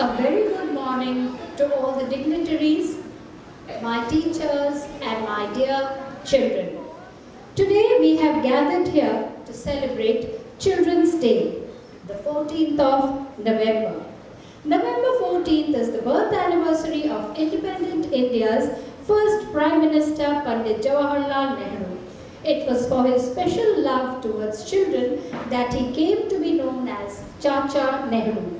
A very good morning to all the dignitaries, my teachers and my dear children. Today we have gathered here to celebrate Children's Day, the 14th of November. November 14th is the birth anniversary of independent India's first Prime Minister Pandit Jawaharlal Nehru. It was for his special love towards children that he came to be known as Chacha Nehru.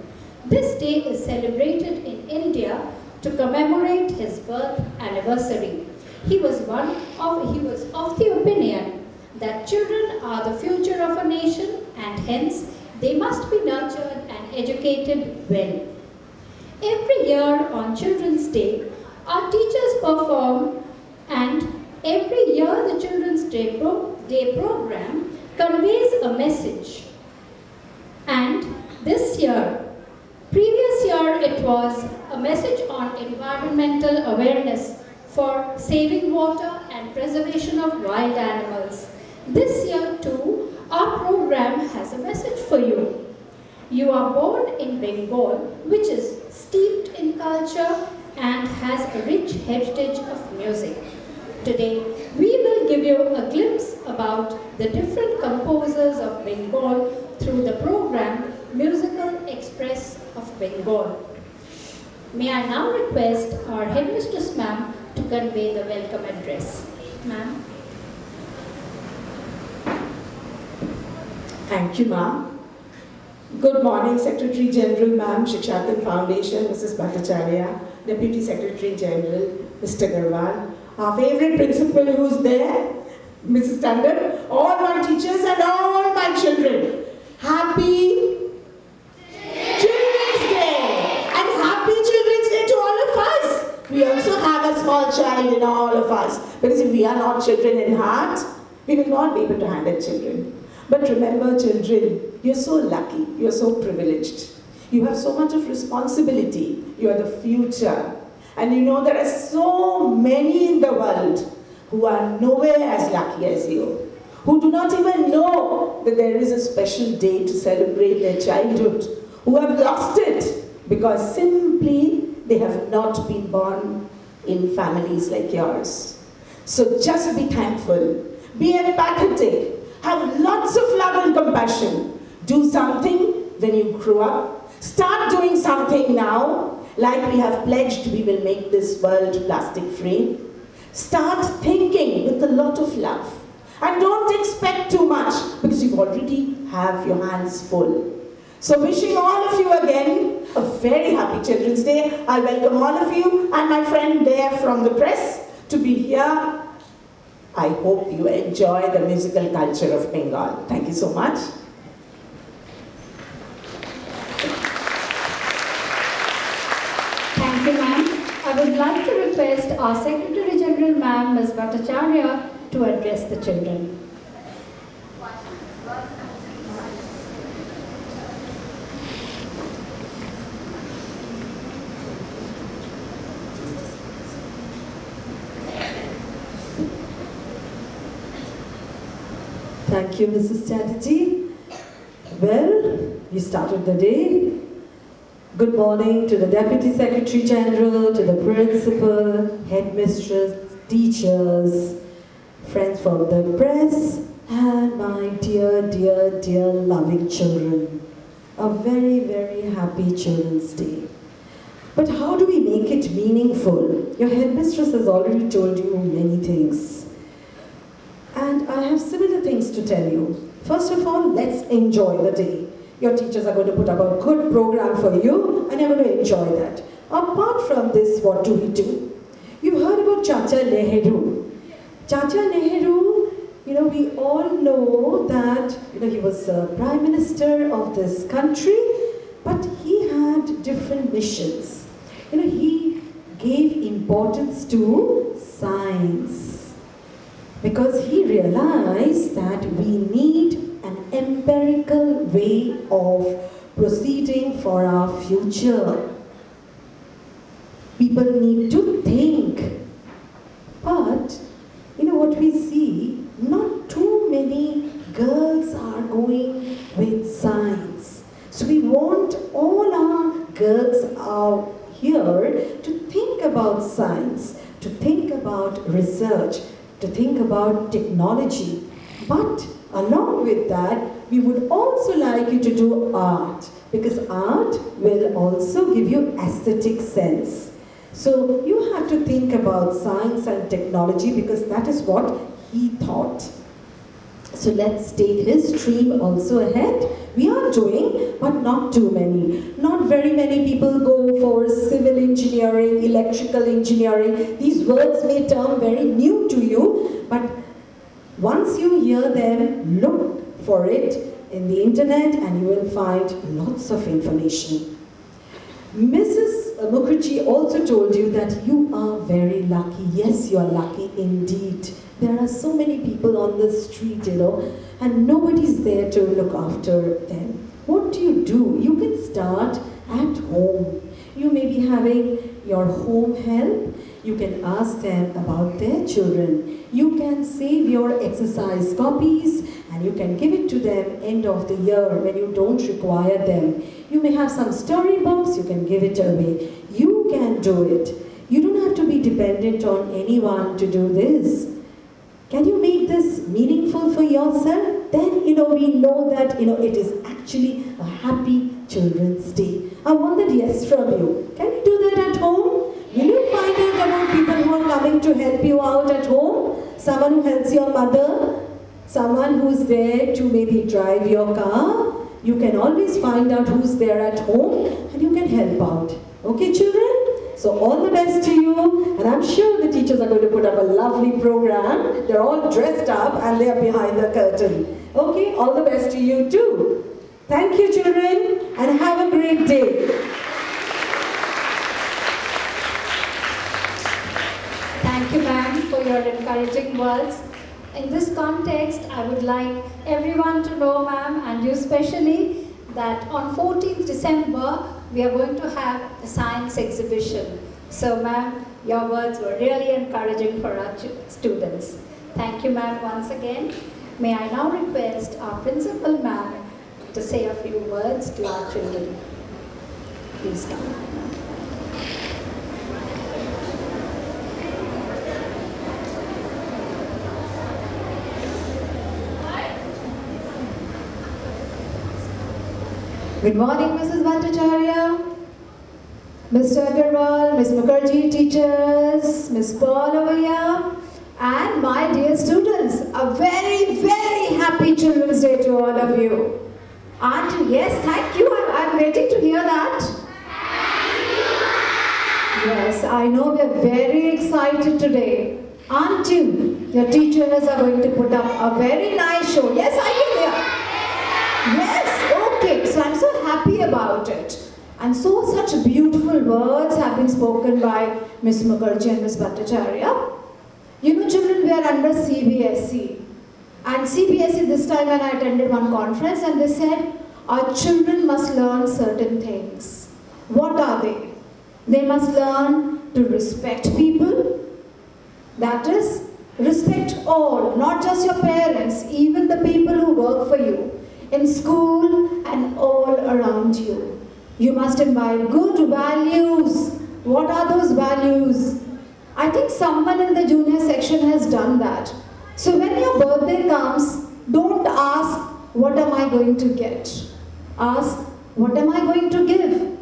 This day is celebrated in India to commemorate his birth anniversary. He was of the opinion that children are the future of a nation and hence they must be nurtured and educated well. Every year on Children's Day, our teachers perform, and every year the Children's Day program conveys a message. And previous year it was a message on environmental awareness for saving water and preservation of wild animals. This year too, our program has a message for you. You are born in Bengal, which is steeped in culture and has a rich heritage of music. Today, we will give you a glimpse about the different composers of Bengal through the program Musical Express of Bengal. May I now request our headmistress ma'am to convey the welcome address. Ma'am. Thank you, ma'am. Good morning, Secretary General, ma'am, Shikshatan Foundation, Mrs. Bhattacharya, Deputy Secretary General, Mr. Garwal, our favorite principal who's there, Mrs. Tandon, all my teachers and all my children. Happy Children's Day! And happy Children's Day to all of us! We also have a small child in all of us. Because if we are not children in heart, we will not be able to handle children. But remember, children, you're so lucky, you're so privileged. You have so much of responsibility. You are the future. And you know there are so many in the world who are nowhere as lucky as you, who do not even know that there is a special day to celebrate their childhood, who have lost it because simply they have not been born in families like yours. So just be thankful, be empathetic, have lots of love and compassion. Do something when you grow up. Start doing something now. Like we have pledged, we will make this world plastic free. Start thinking with a lot of love. And don't expect too much because you already have your hands full. So wishing all of you again a very happy Children's Day. I welcome all of you and my friend there from the press to be here. I hope you enjoy the musical culture of Bengal. Thank you so much. Thank you, ma'am. I would like to request our Secretary General, ma'am, Ms. Bhattacharya, to address the children. Thank you, Mrs. Chatterjee. Well, you started the day. Good morning to the Deputy Secretary General, to the Principal, Headmistress, teachers, friends from the press, and my dear, dear, dear loving children. A very, very happy Children's Day. But how do we make it meaningful? Your headmistress has already told you many things. And I have similar things to tell you. First of all, let's enjoy the day. Your teachers are going to put up a good program for you and you're going to enjoy that. Apart from this, what do we do? You've heard about Chacha Nehru. Chacha Nehru, we all know that he was Prime Minister of this country, but he had different missions. He gave importance to science because he realized that we need an empirical way of proceeding for our future. People need to think. But, what we see, not too many girls are going with science. So we want all our girl adults are here to think about science, to think about research, to think about technology. But along with that, we would also like you to do art, because art will also give you aesthetic sense. So you have to think about science and technology, because that is what he thought. So let's take his stream also ahead. We are doing, but not too many. Not very many people go for civil engineering, electrical engineering. These words may term very new to you, but once you hear them, look for it in the internet and you will find lots of information. Mrs. Mukherjee also told you that you are very lucky. Yes, you are lucky indeed. There are so many people on the street, and nobody's there to look after them. What do? You can start at home. You may be having your home help. You can ask them about their children. You can save your exercise copies and you can give it to them end of the year when you don't require them. You may have some storybooks, you can give it away. You can do it. You don't have to be dependent on anyone to do this. Can you make this meaningful for yourself? Then, we know that, it is actually a happy Children's Day. I want that yes from you. Can you do that at home? Will you find out about people who are coming to help you out at home? Someone who helps your mother? Someone who's there to maybe drive your car? You can always find out who's there at home and you can help out. Okay, children? So all the best to you, and I'm sure the teachers are going to put up a lovely program. They're all dressed up and they're behind the curtain. Okay, all the best to you too. Thank you, children, and have a great day. Thank you, ma'am, for your encouraging words. In this context, I would like everyone to know, ma'am, and you especially, that on 14th December, we are going to have a science exhibition. So, ma'am, your words were really encouraging for our students. Thank you, ma'am, once again. May I now request our principal, ma'am, to say a few words to our children. Please come. Good morning, Mrs. Bhattacharya, Mr. Agarwal, Ms. Mukherjee, teachers, Ms. Paul over here, and my dear students. A very, very happy Children's Day to all of you. Auntie, yes, thank you. I'm waiting to hear that. Yes, I know we are very excited today. Aren't you? Your teachers are going to put up a very nice show. Yes, I can hear. Yes, okay. So I'm so happy about it. And so such beautiful words have been spoken by Ms. Mukherjee and Ms. Bhattacharya. Children, we are under CBSE. And CBSE this time when I attended one conference and they said, our children must learn certain things. What are they? They must learn to respect people. That is, respect all, not just your parents, even the people who work for you, in school and all around you. You must imbibe good values. What are those values? I think someone in the junior section has done that. So when your birthday comes, don't ask, what am I going to get? Ask, what am I going to give?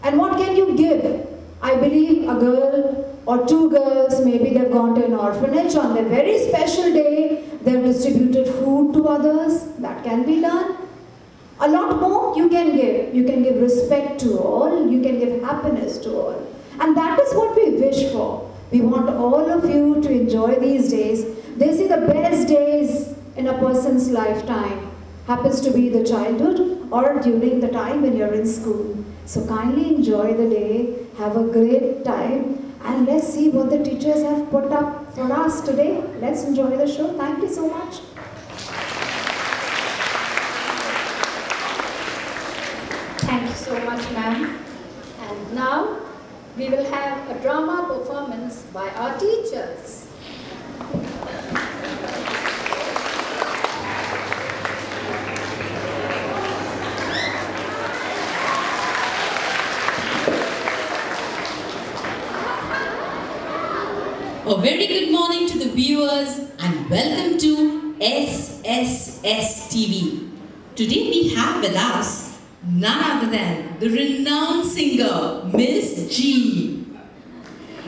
And what can you give? I believe a girl or two girls, maybe they've gone to an orphanage on their very special day, they've distributed food to others. That can be done. A lot more you can give. You can give respect to all. You can give happiness to all. And that is what we wish for. We want all of you to enjoy these days. They say the best days in a person's lifetime happens to be the childhood or during the time when you're in school. So kindly enjoy the day, have a great time, and let's see what the teachers have put up for us today. Let's enjoy the show. Thank you so much. Thank you so much, ma'am. And now, we will have a drama performance by our teachers. A very good morning to the viewers and welcome to SSS TV. Today we have with us none other than the renowned singer Miss G.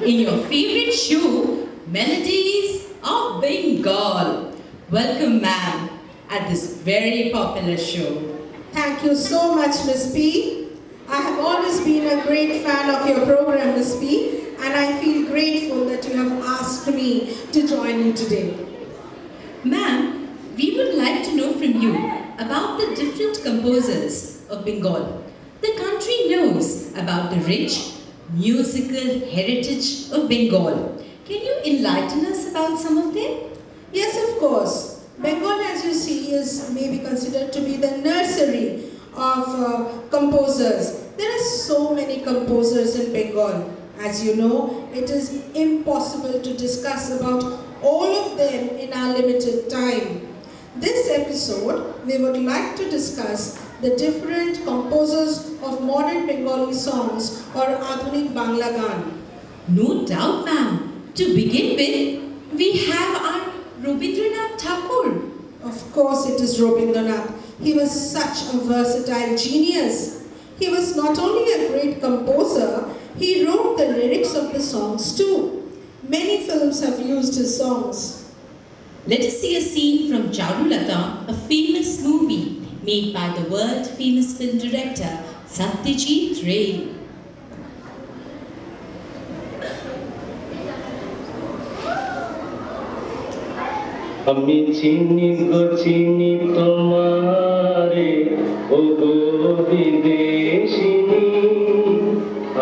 In your favorite show, Melodies of Bengal. Welcome ma'am at this very popular show. Thank you so much, Miss P. I have always been a great fan of your program, Miss P, and I feel grateful that you have asked me to join you today. Ma'am, we would like to know from you about the different composers of Bengal. The country knows about the rich musical heritage of Bengal. Can you enlighten us about some of them? Yes, of course. Bengal, as you see, is maybe considered to be the nursery of composers. There are so many composers in Bengal. As you know, it is impossible to discuss about all of them in our limited time. This episode, we would like to discuss the different composers of modern Bengali songs or Adhunik Bangla Gan. No doubt, ma'am. To begin with, we have our Rabindranath Tagore. Of course it is Rabindranath. He was such a versatile genius. He was not only a great composer, he wrote the lyrics of the songs too. Many films have used his songs. Let us see a scene from Charulata, a famous movie made by the world-famous film director Satyajit Ray. আমি চিনি গো চিনি তোমারে ও গো বিদেশিনী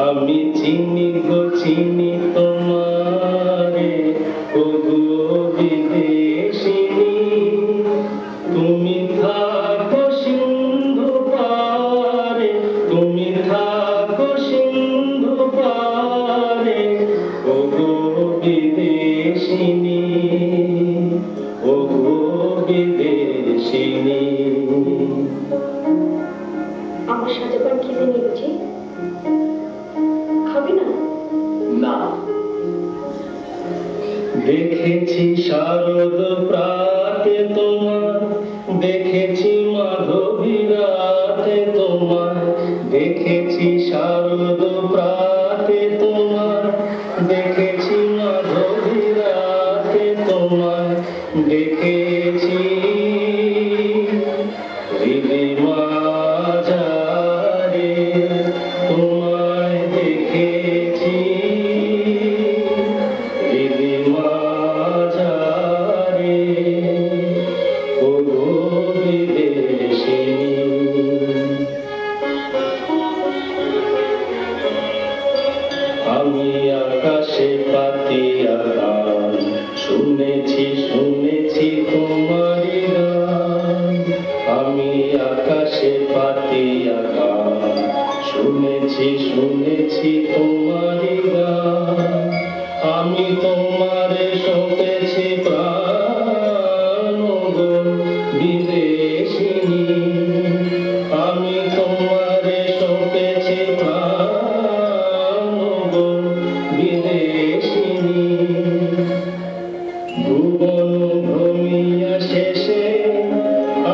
আমি চিনি গো চিনি তোমারে ও গো বিদেশিনী তুমি থাকো সিন্ধু পারে তুমি থাকো সিন্ধু পারে ও গো বিদেশিনী আমার সাজাবার কি জানি বুঝি খাবে না না দেখেছি শারদ প্রাতে তোমার দেখেছি মাধবী রাতে তোমার দেখেছি শারদ প্রাতে তোমার দেখেছি মাধবী রাতে তোমার দেখেছি মাঝারে তোমায় দেখেছি মাঝারে ও গো বিদেশিনী আমি আকাশে পাতিয়া গান শুনেছি শুনেছি তোমারি গান আমি আকাশে পাতিয়া গান শুনেছি শুনেছি তোমারি গান আমি তোমারে শোকেছি প্রাণ গো বিদেশিনী আমি তোমারে শোকেছি প্রাণ গো বিদেশিনী ভুবন ভ্রমিয়া শেষে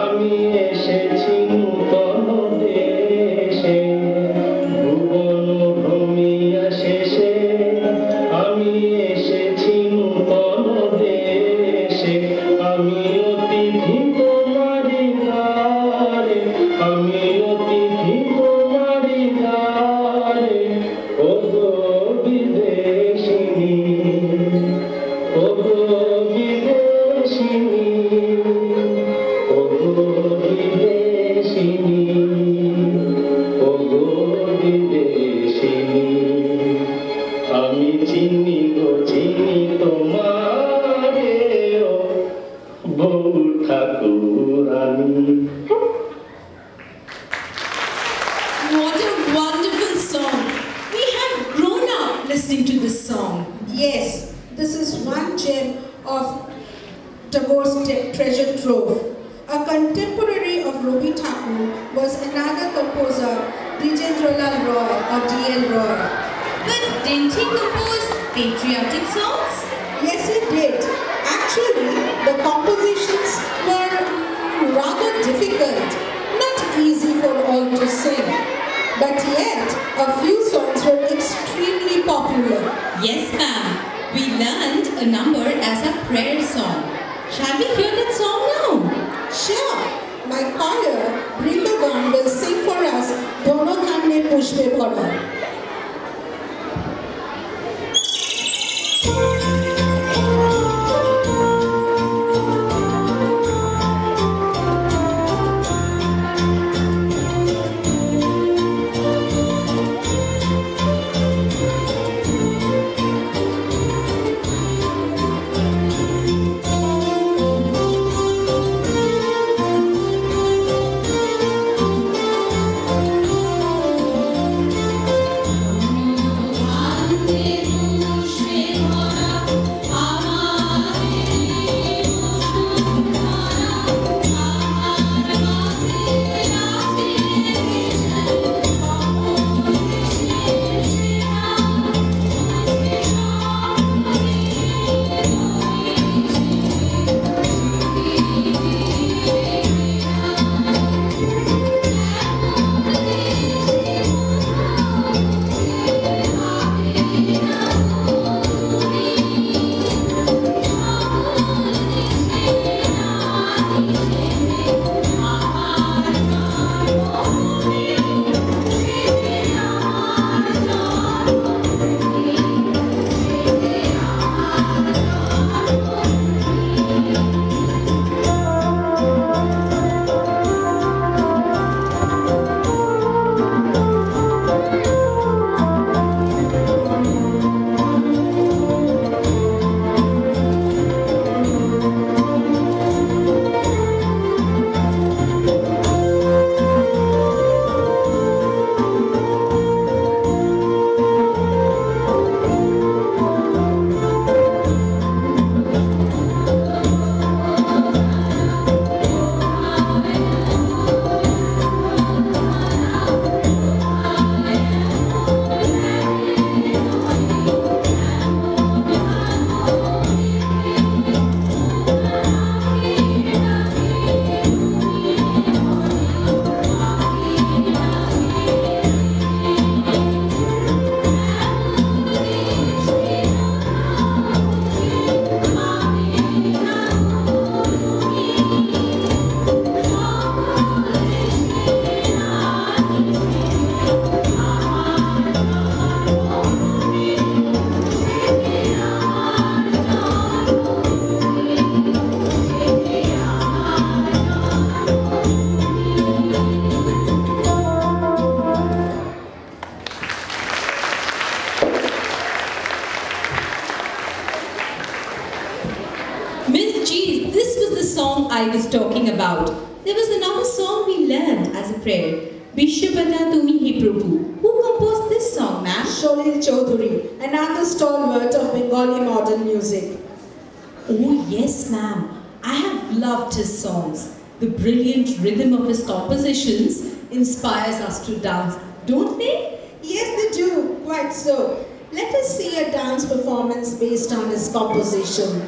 আমি এসেছি নূতন দেশে ভুবন ভ্রমিয়া শেষে আমি এসেছি নূতন দেশে আমি অতিথি তোমারি দ্বারে আমি অতিথি তোমারি দ্বারে ও গো বিদেশিনী ও গো বিদেশিনী ও গো বিদেশিনী ও গো বিদেশিনী আমি চিনি গো চিনি তোমারে ও বউ ঠাকুরানী What a wonderful song. We have grown up listening to this song. Yes, this is one gem of Tagore's treasure trove. A contemporary of Rabi Thakur was another composer, Dijendralal Roy or D.L. Roy. But didn't he compose patriotic songs? Yes, we did. Actually, the compositions were rather difficult, not easy for all to sing. But yet, a few songs were extremely popular. Yes, ma'am. We learned a number as a prayer song. Shall we hear that song now? Sure, my choir, Brindavan, will sing for us Dono Kamne Pushpe Pada. I was talking about. There was another song we learned as a prayer. Bishwabata Tumi He Prabhu. Who composed this song, ma'am? Sholil Chaudhary, another stalwart of Bengali modern music. Oh yes, ma'am. I have loved his songs. The brilliant rhythm of his compositions inspires us to dance, don't they? Yes, they do. Quite so. Let us see a dance performance based on his composition.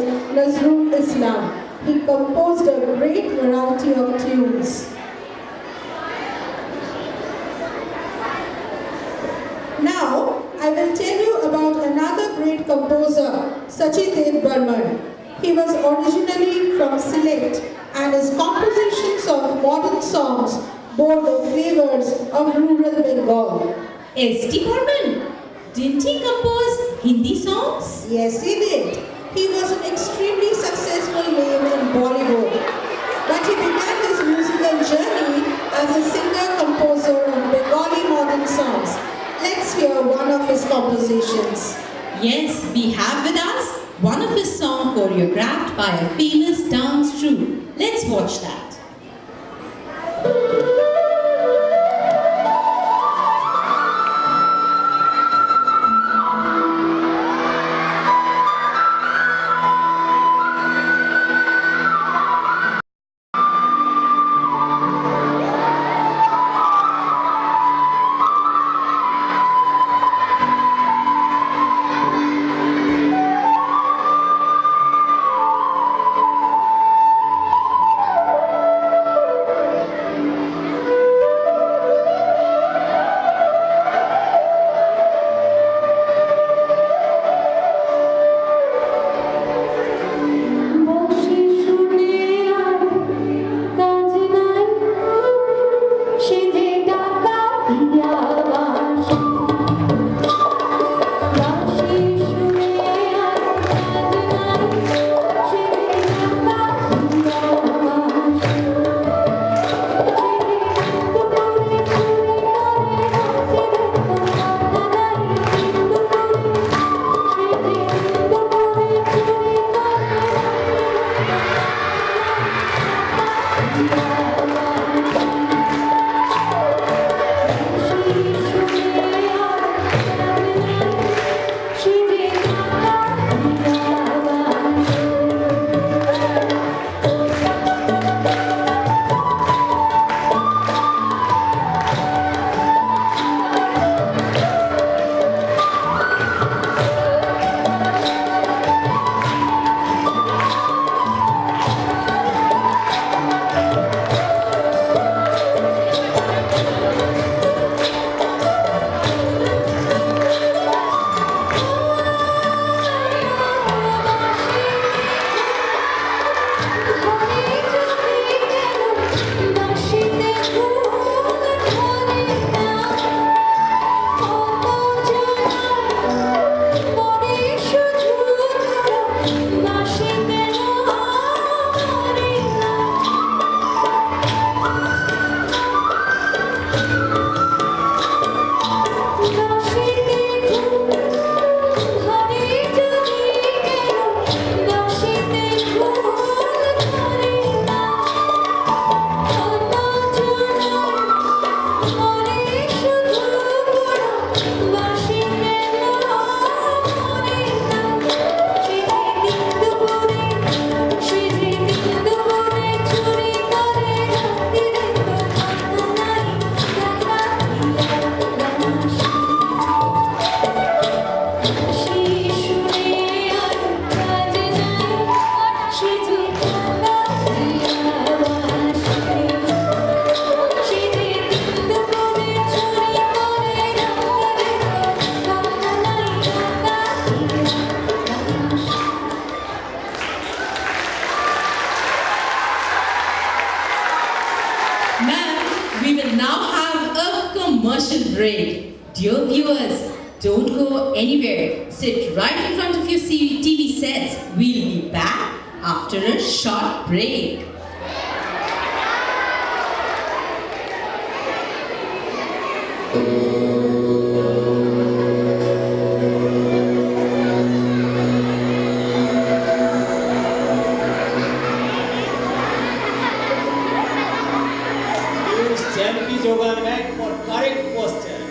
Nazrul Islam. He composed a great variety of tunes. Now, I will tell you about another great composer, Sachidev Burman. He was originally from Sylhet and his compositions of modern songs bore the flavors of rural Bengal. S.D. Burman, didn't he compose Hindi songs? Yes, he did. He was an extremely successful name in Bollywood. But he began his musical journey as a singer-composer of Bengali modern songs. Let's hear one of his compositions. Yes, we have with us one of his songs choreographed by a famous dance troupe. Let's watch that. commercial break. Dear viewers, don't go anywhere. Sit right in front of your TV sets. We'll be back after a short break. Use Jampi Jogan Bag for correct posture.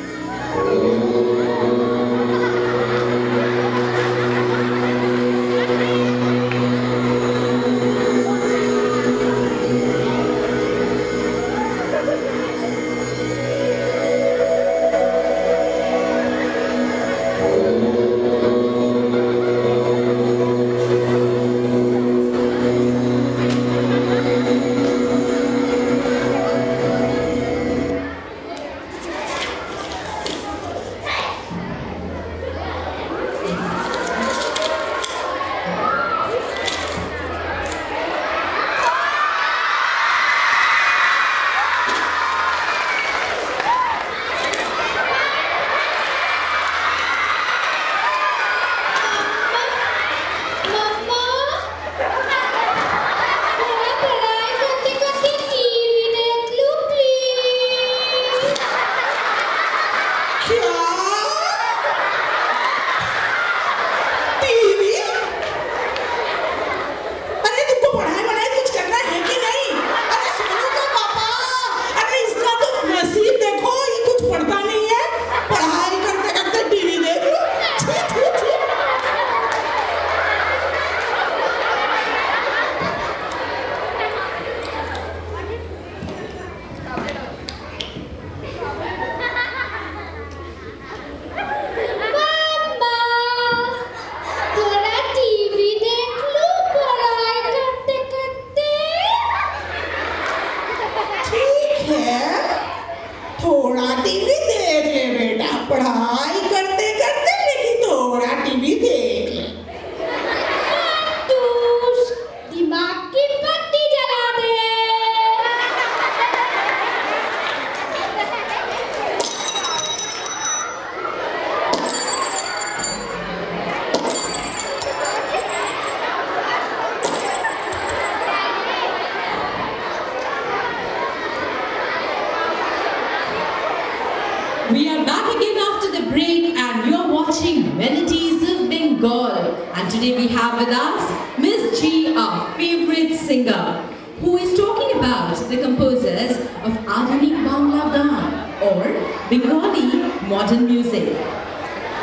have with us Miss G, our favorite singer, who is talking about the composers of Adhanik Bangla Gaan or Bengali modern music.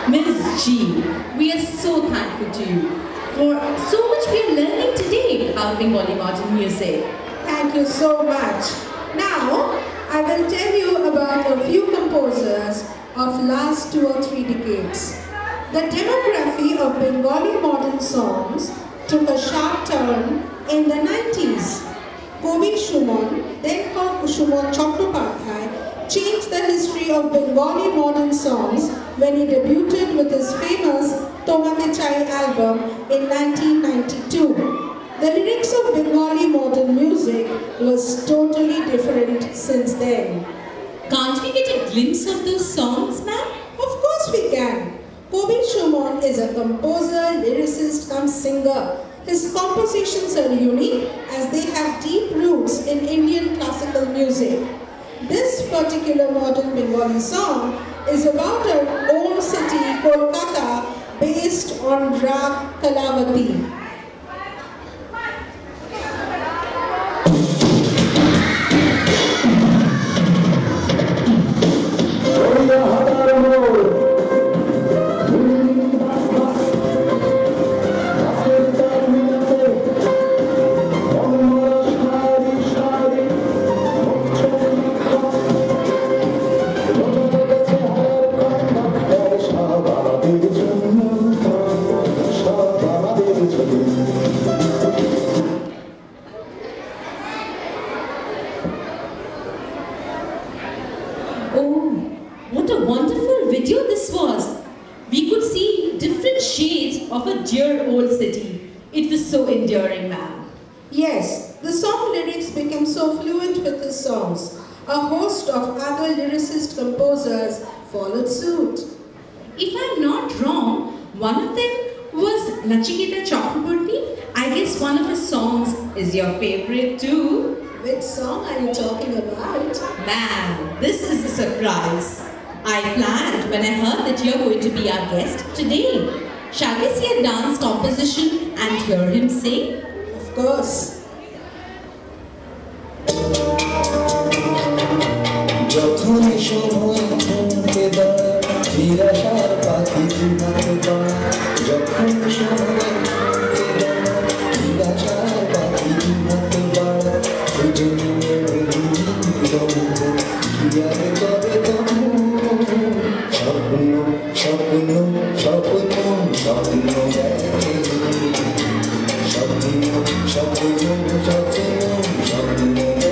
Miss G, we are so thankful to you for so much we are learning today about Bengali modern music. Thank you so much. Now, I will tell you about a few composers of last 2 or 3 decades. The demography of Bengali modern songs took a sharp turn in the 90s. Kobi Shumon, then called Shumon Chattopadhyay, changed the history of Bengali modern songs when he debuted with his famous Tomake Chai album in 1992. The lyrics of Bengali modern music was totally different since then. Can't we get a glimpse of those songs, ma'am? Of course we can. Kobi Shumon is a composer, lyricist and singer. His compositions are unique as they have deep roots in Indian classical music. This particular modern Bengali song is about our own city, Kolkata, based on Rag Kalavati. Oh, what a wonderful video this was. We could see different shades of a dear old city. It was so endearing, ma'am. Yes, the song lyrics became so fluent with his songs. A host of other lyricist composers followed suit. If I'm not wrong, one of them was Nachiketa Chakraborty. I guess one of his songs is your favorite too. Which song are you talking about? Ma'am, this is a surprise. I planned when I heard that you're going to be our guest today. Shall we see a dance composition and hear him sing? Of course. যখনই সময় থমকে দাঁড়ায় নিরাশার পাখি ঘুমাতে পায় যখন সময় থমকে দাঁড়ায় নিরাশার পাখি ঘুমাতে পায় দুজনে মিলে কি আর করে তখন স্বপ্ন স্বপ্ন স্বপ্ন স্বপ্ন দেখে স্বপ্ন স্বপ্ন স্বপ্ন স্বপ্ন দেখে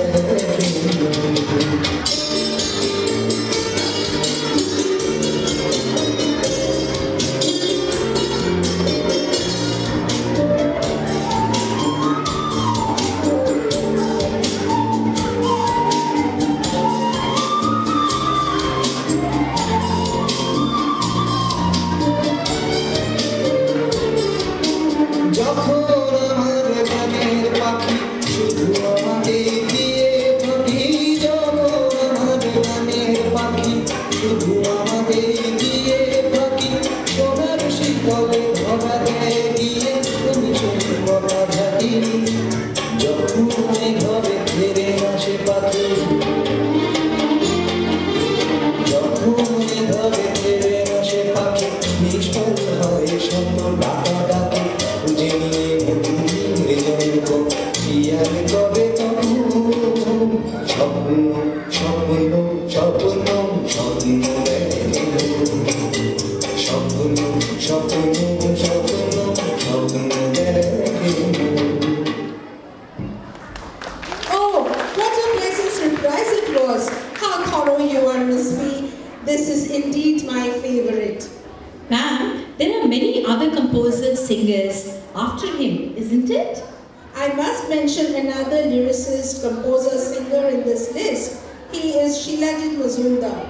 I must mention another lyricist, composer, singer in this list. He is Shilajit Mazumdar.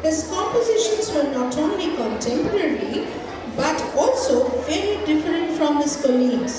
His compositions were not only contemporary, but also very different from his colleagues.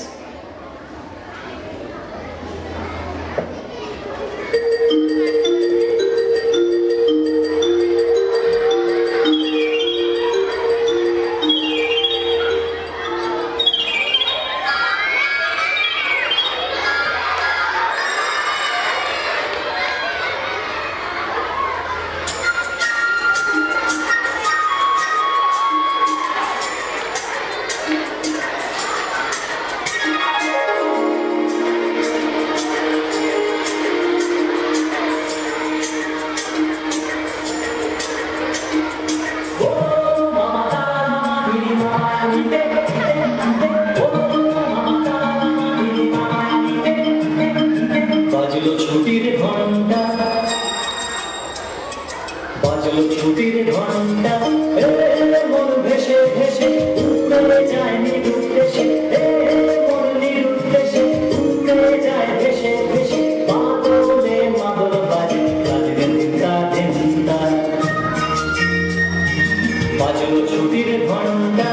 ছুটির ঘন্টা মন ভেসে ভেসে উড়ে যায় নিরুদ্দেশে মন নিরুদ্দেশে উড়ে যায় ভেসে ভেসে বাদলে মাদল বাজে বাজবে চিন্তা চিন্তা বাজলো ছুটির ঘন্টা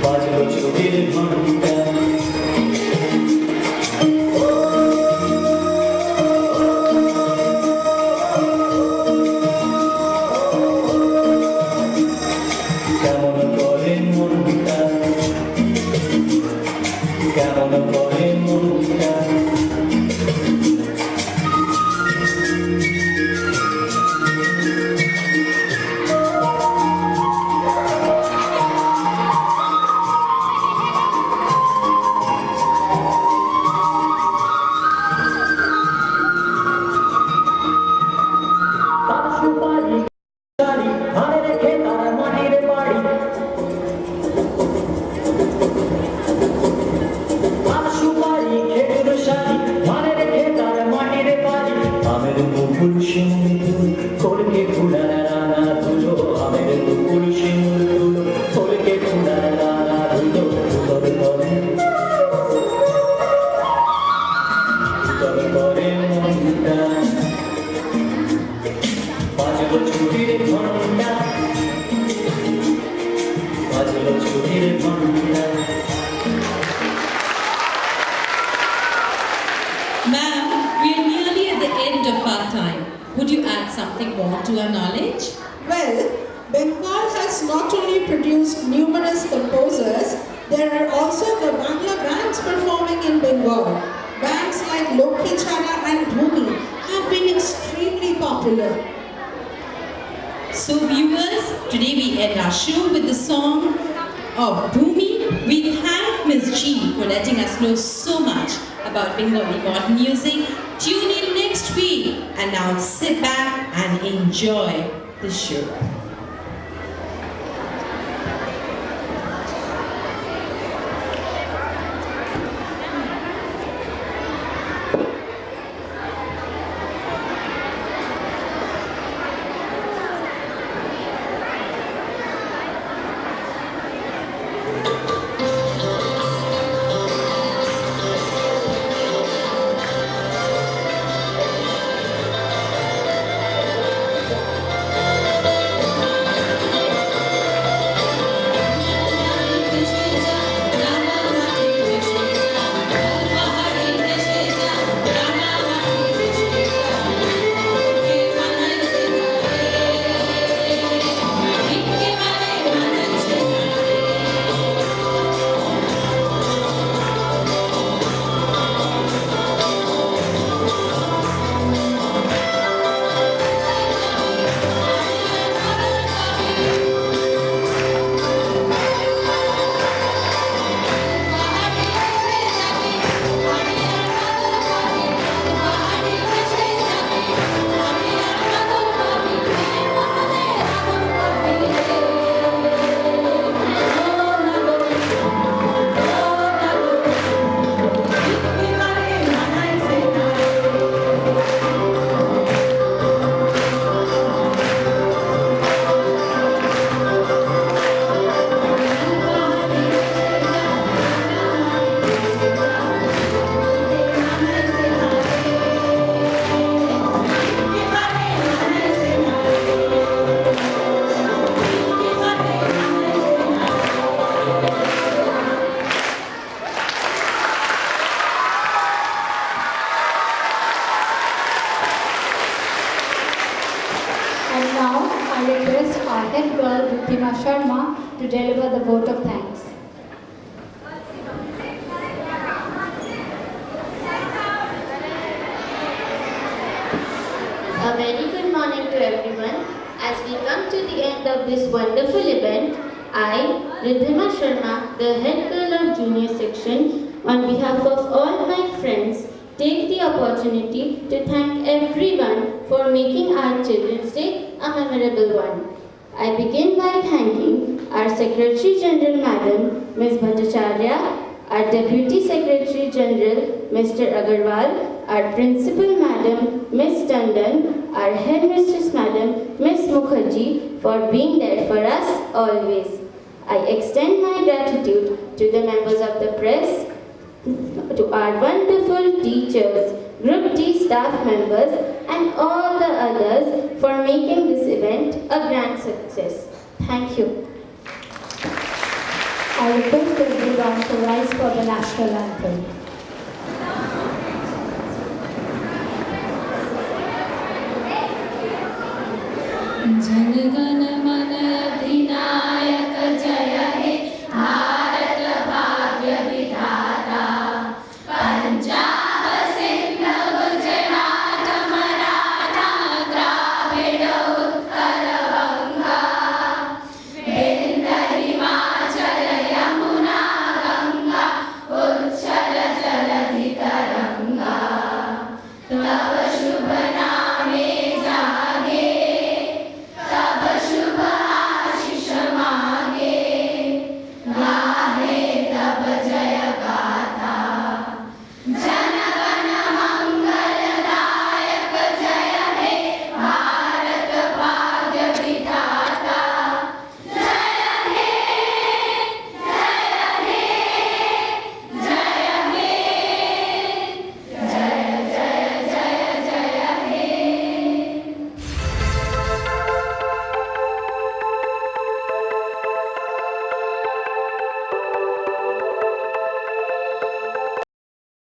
বাজলো ছুটির ঘন্টা Ma'am, we are nearly at the end of our time. Would you add something more to our knowledge? Well, Bengal has not only produced numerous composers, there are also the Bangla bands performing in Bengal. Bands like Lokhi Chara and Bhumi have been extremely popular. So viewers, today we end our show with the song of Bhumi. We thank Ms. G for letting us know so much about Bengali modern music. Tune in next week and now sit back and enjoy the show. To deliver the vote of thanks. A very good morning to everyone. As we come to the end of this wonderful event, I, Riddhima Sharma, the head girl of junior section, on behalf of all my friends, take the opportunity to thank everyone for making our Children's Day a memorable one. I begin by thanking our Secretary General Madam, Ms. Bhattacharya, our Deputy Secretary General, Mr. Agarwal, our Principal Madam, Ms. Tandon, our headmistress madam, Miss Mukherjee, for being there for us always. I extend my gratitude to the members of the press, to our wonderful teachers, Group D staff members, and all the others for making this event a grand success. Thank you. I request everyone to rise for the national anthem.